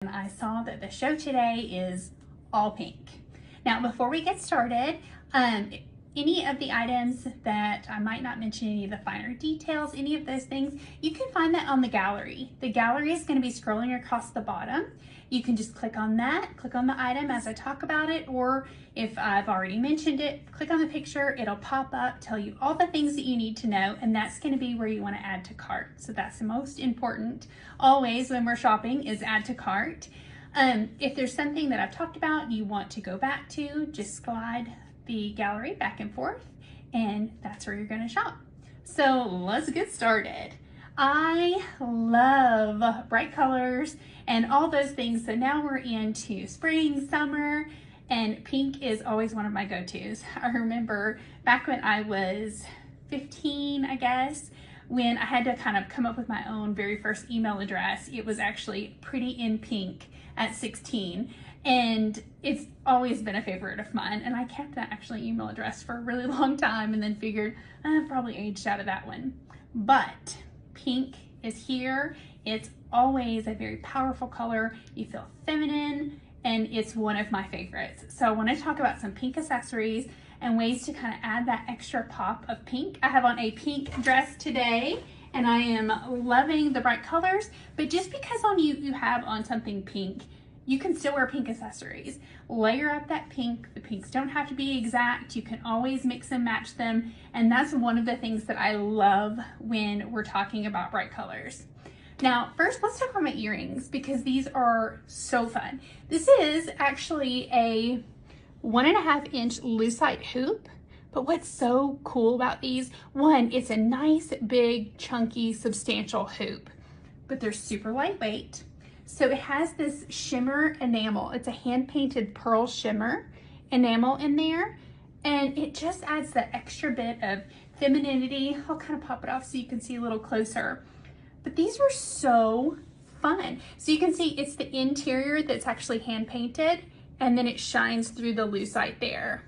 and I saw that the show today is all pink. Now, before we get started, any of the items that I might not mention, any of the finer details, any of those things, you can find that on the gallery. The gallery is going to be scrolling across the bottom. You can just click on that, click on the item as I talk about it, or if I've already mentioned it, click on the picture, it'll pop up, tell you all the things that you need to know, and that's going to be where you want to add to cart. So that's the most important always when we're shopping, is add to cart. If there's something that I've talked about you want to go back to, just slide the gallery back and forth, and that's where you're going to shop. So let's get started. I love bright colors and all those things. So now we're into spring, summer, and pink is always one of my go-tos. I remember back when I was 15, I guess, when I had to kind of come up with my own very first email address. It was actually Pretty in Pink at 16. And it's always been a favorite of mine. And I kept that actually email address for a really long time and then figured I've probably aged out of that one. But pink is here. It's always a very powerful color. You feel feminine, and it's one of my favorites. So I want to talk about some pink accessories and ways to kind of add that extra pop of pink. I have on a pink dress today, and I am loving the bright colors, but just because you have on something pink, you can still wear pink accessories. Layer up that pink. The pinks don't have to be exact. You can always mix and match them. And that's one of the things that I love when we're talking about bright colors. Now, first, let's talk about my earrings, because these are so fun. This is actually a 1.5 inch lucite hoop. But what's so cool about these, one, it's a nice, big, chunky, substantial hoop, but they're super lightweight. So it has this shimmer enamel. It's a hand-painted pearl shimmer enamel in there, and it just adds that extra bit of femininity. I'll kind of pop it off so you can see a little closer. But these are so fun. So you can see it's the interior that's actually hand-painted, and then it shines through the lucite there.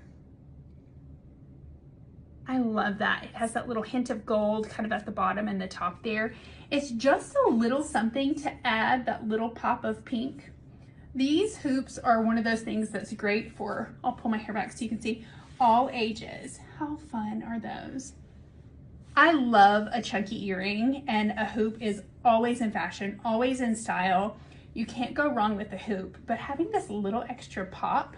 I love that. It has that little hint of gold kind of at the bottom and the top there. It's just a little something to add that little pop of pink. These hoops are one of those things that's great for, I'll pull my hair back so you can see, all ages. How fun are those? I love a chunky earring, and a hoop is always in fashion, always in style. You can't go wrong with a hoop, but having this little extra pop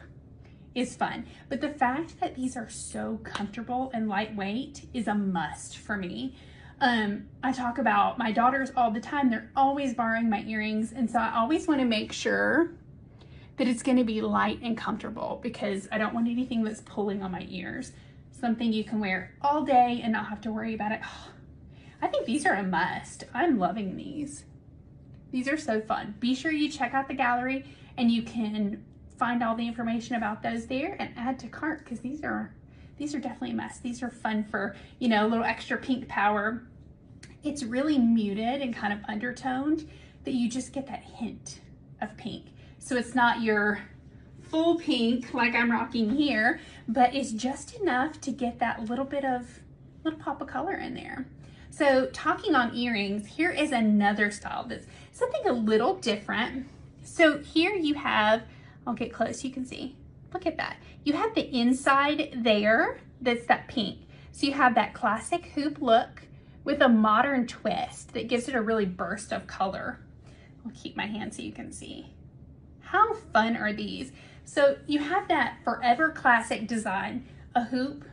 is fun. But the fact that these are so comfortable and lightweight is a must for me. I talk about my daughters all the time. They're always borrowing my earrings, and so I always want to make sure that it's going to be light and comfortable, because I don't want anything that's pulling on my ears. Something you can wear all day and not have to worry about it. Oh, I think these are a must. I'm loving these. These are so fun. Be sure you check out the gallery, and you can find all the information about those there and add to cart, because these are definitely a must. These are fun for, you know, a little extra pink power. It's really muted and kind of undertoned, that you just get that hint of pink. So it's not your full pink like I'm rocking here, but it's just enough to get that little pop of color in there. So talking on earrings, here is another style that's something a little different. So here you have, I'll get close, you can see. Look at that. You have the inside there, that's that pink. So you have that classic hoop look with a modern twist that gives it a really burst of color. I'll keep my hand so you can see. How fun are these? So you have that forever classic design, a hoop,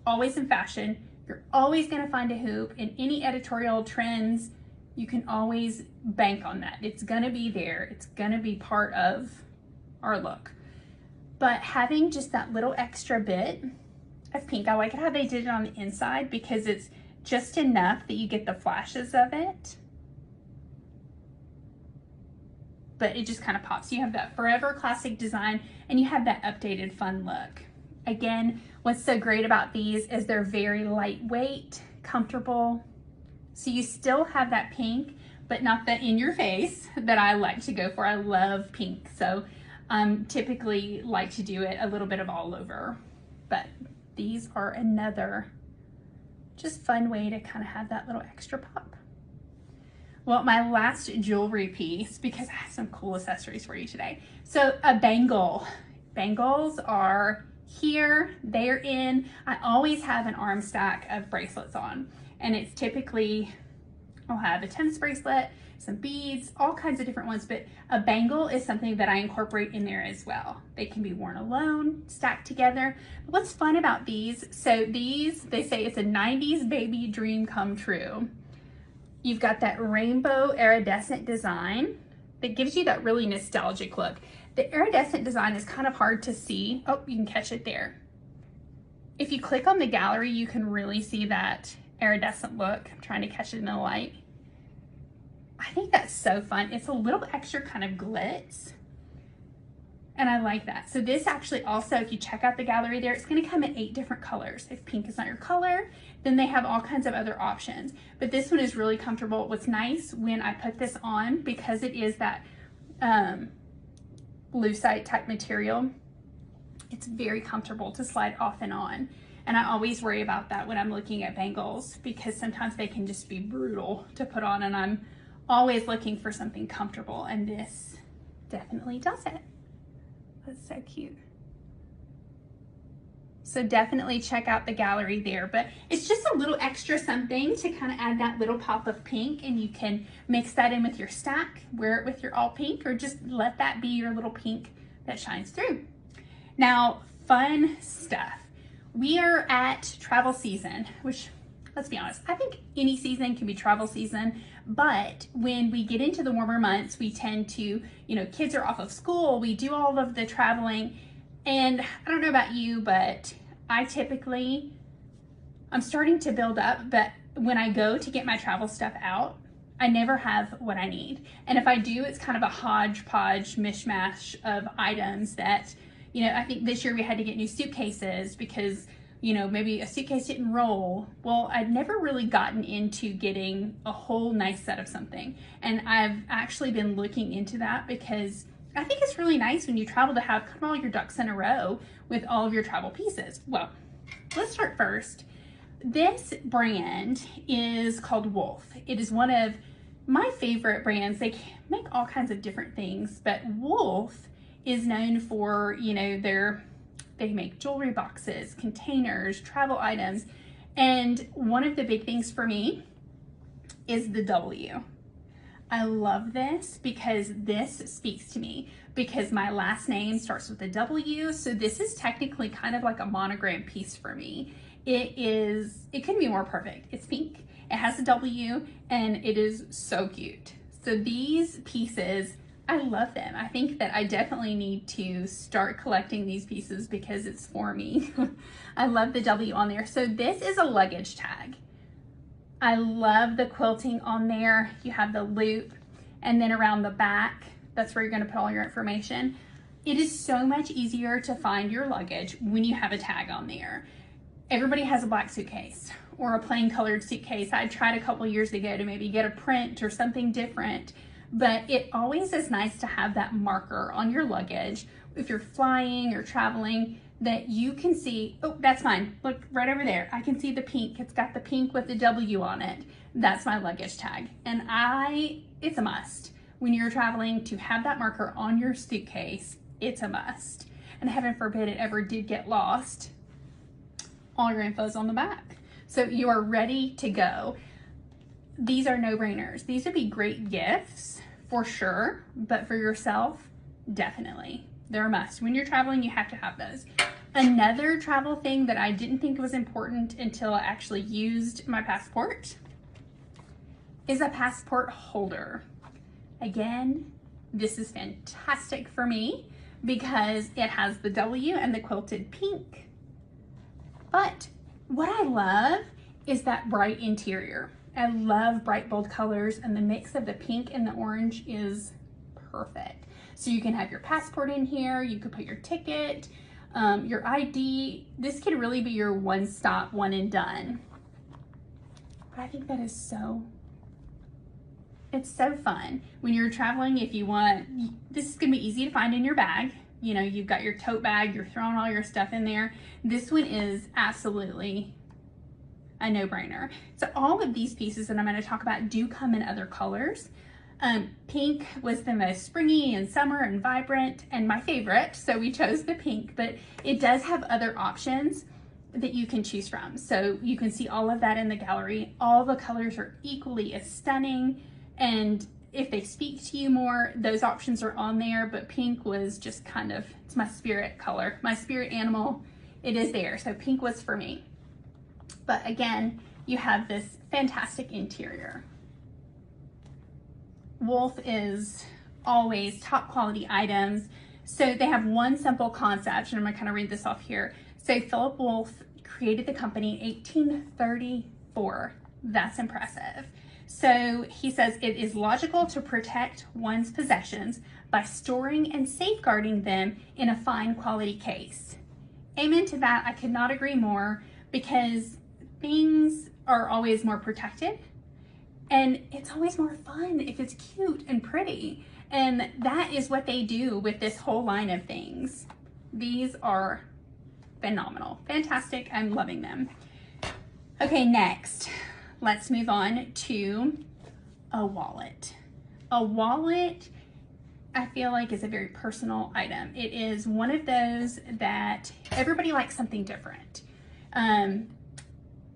always in fashion. You're always gonna find a hoop in any editorial trends. You can always bank on that. It's gonna be there. It's gonna be part of our look. But having just that little extra bit of pink, I like how they did it on the inside, because it's just enough that you get the flashes of it, but it just kind of pops. You have that forever classic design, and you have that updated fun look. Again, what's so great about these is they're very lightweight, comfortable. So you still have that pink, but not the in your face that I like to go for. I love pink, so typically like to do it a little bit of all over, but these are another just fun way to kind of have that little extra pop. Well, my last jewelry piece, because I have some cool accessories for you today. So a bangle. Bangles are here, they're in. I always have an arm stack of bracelets on, and it's typically, I'll have a tennis bracelet, some beads, all kinds of different ones, but a bangle is something that I incorporate in there as well. They can be worn alone, stacked together. But what's fun about these, so these, they say it's a 90s baby dream come true. You've got that rainbow iridescent design that gives you that really nostalgic look. The iridescent design is kind of hard to see. Oh, you can catch it there. If you click on the gallery, you can really see that iridescent look. I'm trying to catch it in the light. I think that's so fun. It's a little extra kind of glitz, and I like that. So this actually also, if you check out the gallery there, it's gonna come in 8 different colors. If pink is not your color, then they have all kinds of other options. But this one is really comfortable. What's nice when I put this on, because it is that lucite type material, it's very comfortable to slide off and on. And I always worry about that when I'm looking at bangles, because sometimes they can just be brutal to put on, and I'm always looking for something comfortable, and this definitely does it. That's so cute. So definitely check out the gallery there, but it's just a little extra something to kind of add that little pop of pink, and you can mix that in with your stack, wear it with your all pink, or just let that be your little pink that shines through. Now, fun stuff. We are at travel season, which, let's be honest, I think any season can be travel season, but when we get into the warmer months, we tend to, kids are off of school, we do all of the traveling, and I don't know about you, but I'm starting to build up, but when I go to get my travel stuff out, I never have what I need. And if I do, it's kind of a hodgepodge mishmash of items that, I think this year we had to get new suitcases because maybe a suitcase didn't roll. Well, I'd never really gotten into getting a whole nice set of something. And I've actually been looking into that because I think it's really nice when you travel to have kind of all your ducks in a row with all of your travel pieces. Well, let's start first. This brand is called Wolf. It is one of my favorite brands. They make all kinds of different things, but Wolf is known for, they make jewelry boxes, containers, travel items. And one of the big things for me is the W. I love this because this speaks to me, because my last name starts with a W. So this is technically kind of like a monogram piece for me. It couldn't be more perfect. It's pink, it has a W, and it is so cute. So these pieces, I love them. I think that I definitely need to start collecting these pieces because it's for me. I love the W on there. So this is a luggage tag. I love the quilting on there. You have the loop, and then around the back, that's where you're gonna put all your information. It is so much easier to find your luggage when you have a tag on there. Everybody has a black suitcase or a plain colored suitcase. I tried a couple years ago to maybe get a print or something different, but it always is nice to have that marker on your luggage if you're flying or traveling, that you can see, oh, that's mine. Look right over there. I can see the pink. It's got the pink with the W on it. That's my luggage tag. And it's a must. When you're traveling, to have that marker on your suitcase, it's a must. And heaven forbid it ever did get lost, all your info's on the back. So you are ready to go. These are no-brainers. These would be great gifts for sure, but for yourself, definitely. They're a must. When you're traveling, you have to have those. Another travel thing that I didn't think was important until I actually used my passport is a passport holder. Again, this is fantastic for me because it has the W and the quilted pink. But what I love is that bright interior. I love bright, bold colors, and the mix of the pink and the orange is perfect. So you can have your passport in here, you could put your ticket, your ID. This could really be your one-stop, one and done. But I think that is it's so fun. When you're traveling, if you want, this is gonna be easy to find in your bag. You've got your tote bag, you're throwing all your stuff in there. This one is absolutely a no-brainer. So all of these pieces that I'm going to talk about do come in other colors. Pink was the most springy and summer and vibrant and my favorite, so we chose the pink, but it does have other options that you can choose from. So you can see all of that in the gallery. All the colors are equally as stunning, and if they speak to you more, those options are on there, but pink was just kind of, it's my spirit color, my spirit animal. It is there, so pink was for me. But again, you have this fantastic interior. Wolf is always top quality items. So they have one simple concept, and I'm gonna kind of read this off here. So Philip Wolf created the company in 1834. That's impressive. So he says it is logical to protect one's possessions by storing and safeguarding them in a fine quality case. Amen to that. I could not agree more, because things are always more protected and it's always more fun if it's cute and pretty. And that is what they do with this whole line of things. These are phenomenal, fantastic. I'm loving them. Okay, next, let's move on to a wallet. A wallet, I feel like, is a very personal item. It is one of those that everybody likes something different.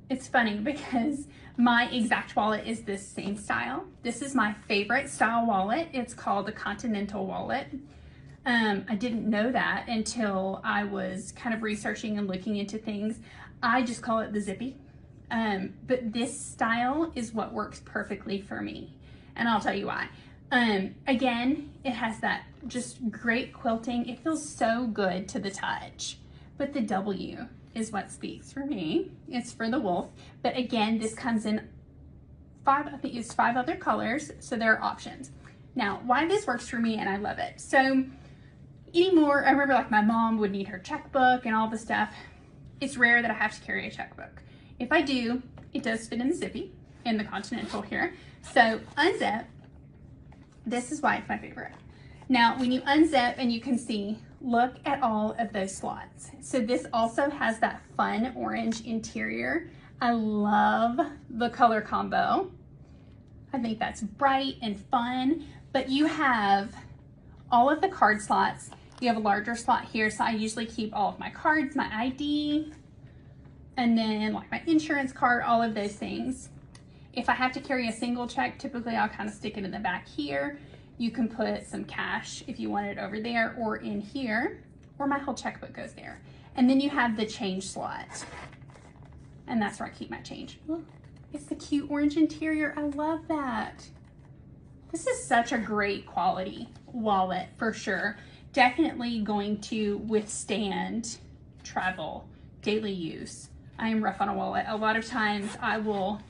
It's funny because my exact wallet is this same style. This is my favorite style wallet. It's called the Continental wallet. I didn't know that until I was kind of researching and looking into things. I just call it the Zippy. But this style is what works perfectly for me. And I'll tell you why. Again, it has that just great quilting. It feels so good to the touch. But the W is what speaks for me. It's for the wolf. But again, this comes in I think it's 5 other colors, so there are options. Now, why this works for me, and I love it. So anymore, I remember like my mom would need her checkbook and all the stuff. It's rare that I have to carry a checkbook. If I do, it does fit in the Zippy, in the Continental here. So unzip, this is why it's my favorite. Now, when you unzip and you can see, look at all of those slots. So this also has that fun orange interior. I love the color combo. I think that's bright and fun, but you have all of the card slots. You have a larger slot here, so I usually keep all of my cards, my ID, and then like my insurance card, all of those things. If I have to carry a single check, typically I'll kind of stick it in the back here. You can put some cash if you want it over there or in here, or my whole checkbook goes there. And then you have the change slot. And that's where I keep my change. Look, it's the cute orange interior. I love that. This is such a great quality wallet for sure. Definitely going to withstand travel, daily use. I am rough on a wallet. A lot of times I will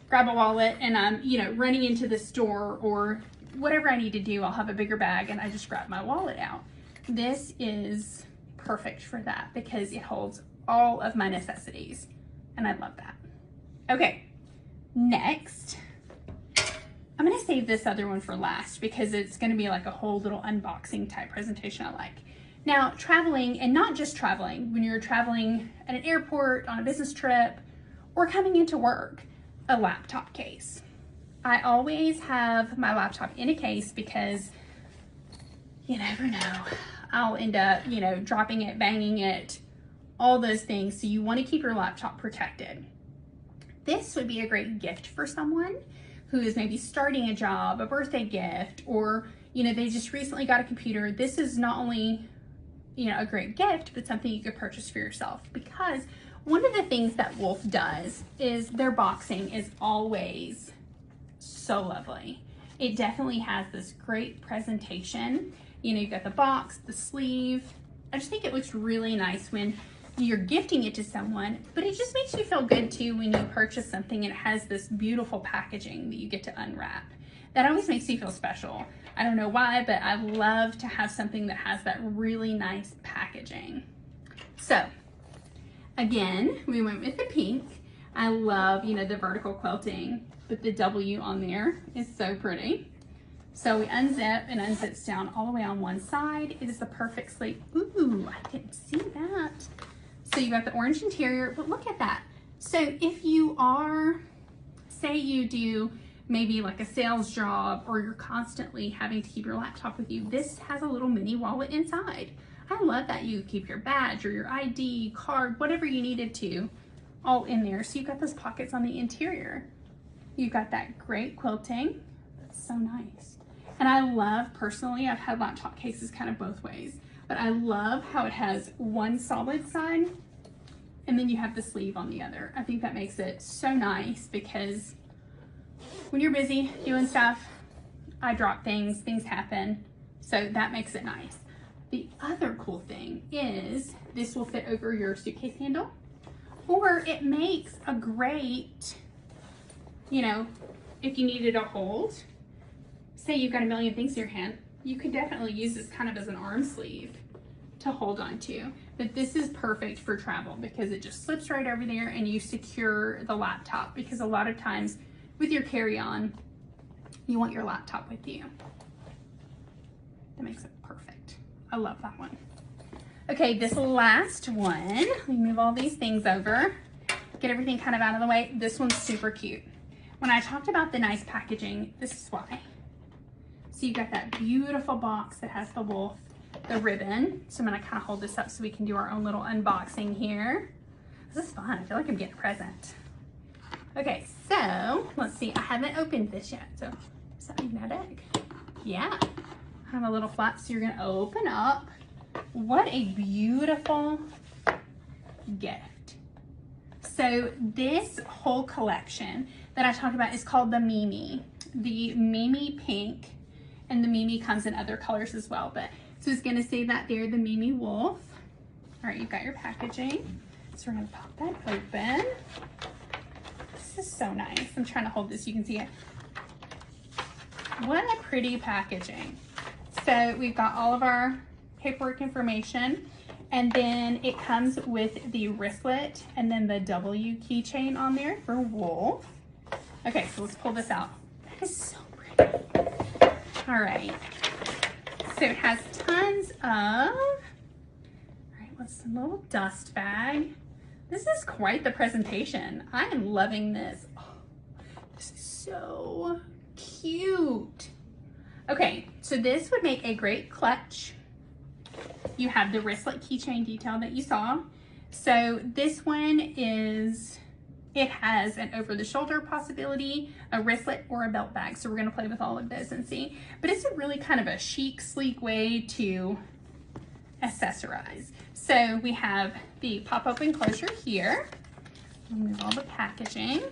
grab a wallet and I'm, running into the store or whatever I need to do. I'll have a bigger bag and I just grab my wallet out. This is perfect for that because it holds all of my necessities, and I love that. Okay, next, I'm gonna save this other one for last because it's gonna be like a whole little unboxing type presentation I like. Now, traveling, and not just traveling, when you're traveling at an airport, on a business trip, or coming into work, a laptop case. I always have my laptop in a case because you never know. I'll end up, dropping it, banging it, all those things. So you want to keep your laptop protected. This would be a great gift for someone who is maybe starting a job, a birthday gift, or, they just recently got a computer. This is not only, a great gift, but something you could purchase for yourself, because one of the things that Wolf does is their boxing is always so lovely. It definitely has this great presentation. You've got the box, the sleeve. I just think it looks really nice when you're gifting it to someone, but it just makes you feel good too when you purchase something and it has this beautiful packaging that you get to unwrap. That always makes you feel special. I don't know why, but I love to have something that has that really nice packaging. So again, we went with the pink. I love, the vertical quilting, but the W on there is so pretty. So we unzip, and unzips down all the way on one side. It is the perfect sleeve. Ooh, I didn't see that. So you got the orange interior, but look at that. So if you are, say you do maybe like a sales job, or you're constantly having to keep your laptop with you, this has a little mini wallet inside. I love that you keep your badge or your ID card, whatever you needed to, all in there. So you've got those pockets on the interior. You've got that great quilting. That's so nice. And I love, personally, I've had laptop cases kind of both ways, but I love how it has one solid side and then you have the sleeve on the other. I think that makes it so nice, because when you're busy doing stuff, I drop things, things happen. So that makes it nice. The other cool thing is this will fit over your suitcase handle, or it makes a great, you know, if you needed a hold, say you've got a million things in your hand, you could definitely use this kind of as an arm sleeve to hold on to. But this is perfect for travel because it just slips right over there and you secure the laptop, because a lot of times with your carry-on, you want your laptop with you. That makes it perfect. I love that one. Okay, this last one, let me move all these things over, get everything kind of out of the way. This one's super cute. When I talked about the nice packaging, this is why. So you've got that beautiful box that has the wolf, the ribbon. So I'm gonna kind of hold this up so we can do our own little unboxing here. This is fun. I feel like I'm getting a present. Okay, so let's see. I haven't opened this yet. So is that magnetic? Yeah. I have a little flap, so you're gonna open up. What a beautiful gift. So this whole collection that I talked about is called the Mimi. The Mimi Pink, and the Mimi comes in other colors as well. But so it's gonna say that there, the Mimi Wolf. All right, you've got your packaging. So we're gonna pop that open. This is so nice. I'm trying to hold this so you can see it. What a pretty packaging. So we've got all of our paperwork information, and then it comes with the wristlet and then the W keychain on there for Wolf. Okay, so let's pull this out. That is so pretty. All right, so it has tons of, all right, what's the little dust bag? This is quite the presentation. I am loving this. Oh, this is so cute. Okay, so this would make a great clutch. You have the wristlet keychain detail that you saw. So this one is, it has an over-the-shoulder possibility, a wristlet, or a belt bag. So we're gonna play with all of those and see. But it's a really kind of a chic, sleek way to accessorize. So we have the pop-open closure here. Remove all the packaging.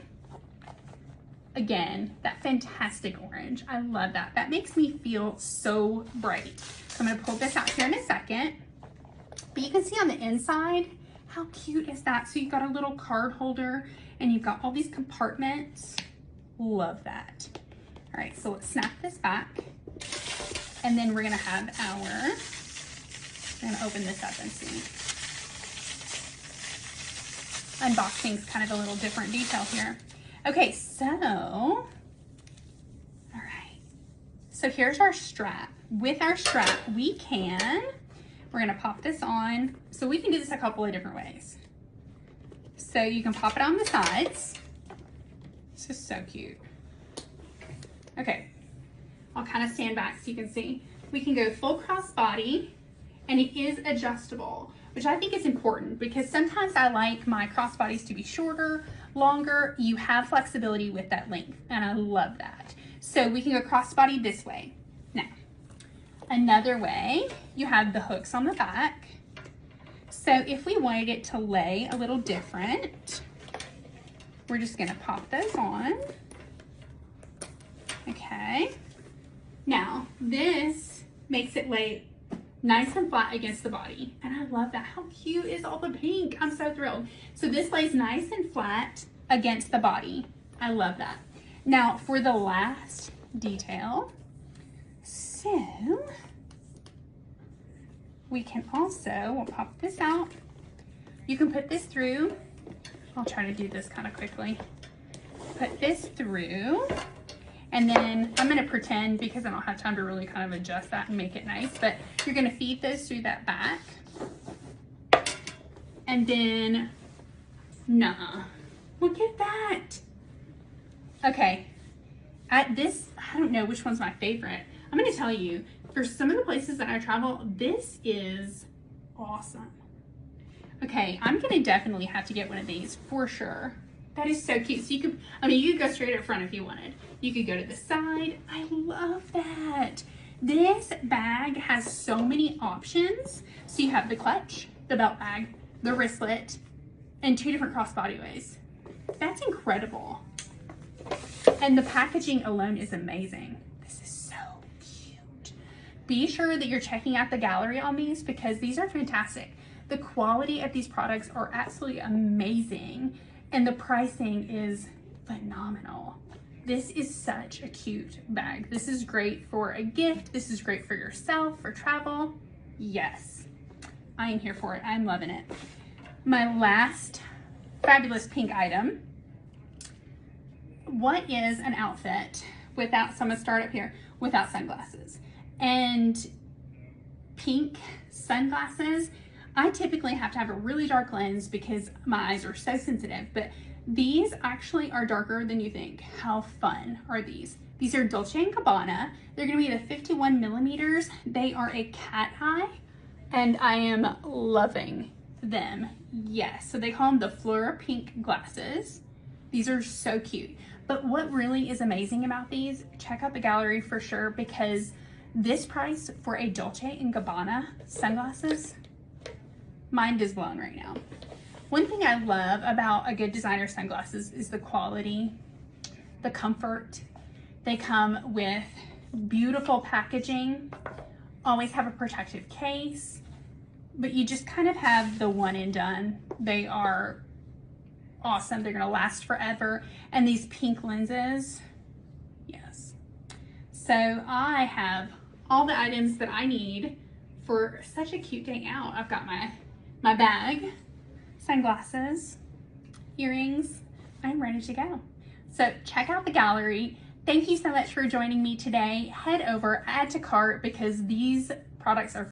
Again, that fantastic orange. I love that. That makes me feel so bright. So I'm gonna pull this out here in a second. But you can see on the inside, how cute is that? So you've got a little card holder and you've got all these compartments. Love that. All right, so let's snap this back. And then we're gonna have our, we're gonna open this up and see. Unboxing's kind of a little different detail here. Okay, so, all right. So here's our strap. With our strap, we're gonna pop this on. So we can do this a couple of different ways. So you can pop it on the sides. This is so cute. Okay, I'll kind of stand back so you can see. We can go full crossbody, and it is adjustable, which I think is important because sometimes I like my crossbodies to be shorter, longer. You have flexibility with that length, and I love that. So we can go crossbody this way. Now, another way, you have the hooks on the back. So if we wanted it to lay a little different, we're just gonna pop those on. Okay. Now, this makes it lay nice and flat against the body. And I love that. How cute is all the pink? I'm so thrilled. So this lays nice and flat against the body. I love that. Now for the last detail, so we can also, we'll pop this out. You can put this through. I'll try to do this kind of quickly. Put this through. And then I'm gonna pretend, because I don't have time to really kind of adjust that and make it nice, but you're gonna feed those through that back. And then, Look at that. Okay, at this, I don't know which one's my favorite. I'm gonna tell you, for some of the places that I travel, this is awesome. Okay, I'm gonna definitely have to get one of these for sure. That is so cute. So you could, I mean, you could go straight up front if you wanted. You could go to the side. I love that. This bag has so many options. So you have the clutch, the belt bag, the wristlet, and 2 different crossbody ways. That's incredible. And the packaging alone is amazing. This is so cute. Be sure that you're checking out the gallery on these because these are fantastic. The quality of these products are absolutely amazing and the pricing is phenomenal. This is such a cute bag. This is great for a gift. This is great for yourself, for travel. Yes, I am here for it. I'm loving it. My last fabulous pink item. What is an outfit without, so I'm gonna start up here, without sunglasses? And pink sunglasses, I typically have to have a really dark lens because my eyes are so sensitive, but these actually are darker than you think. How fun are these? These are Dolce & Gabbana. They're gonna be the 51 millimeters. They are a cat eye and I am loving them. Yes, so they call them the Fleur Pink glasses. These are so cute. But what really is amazing about these, check out the gallery for sure because this price for a Dolce & Gabbana sunglasses, mind is blown right now. One thing I love about a good designer sunglasses is the quality, the comfort. They come with beautiful packaging, always have a protective case, but you just kind of have the one and done. They are awesome. They're gonna last forever. And these pink lenses, yes. So I have all the items that I need for such a cute day out. I've got my bag, sunglasses, earrings. I'm ready to go. So check out the gallery. Thank you so much for joining me today. Head over, add to cart because these products are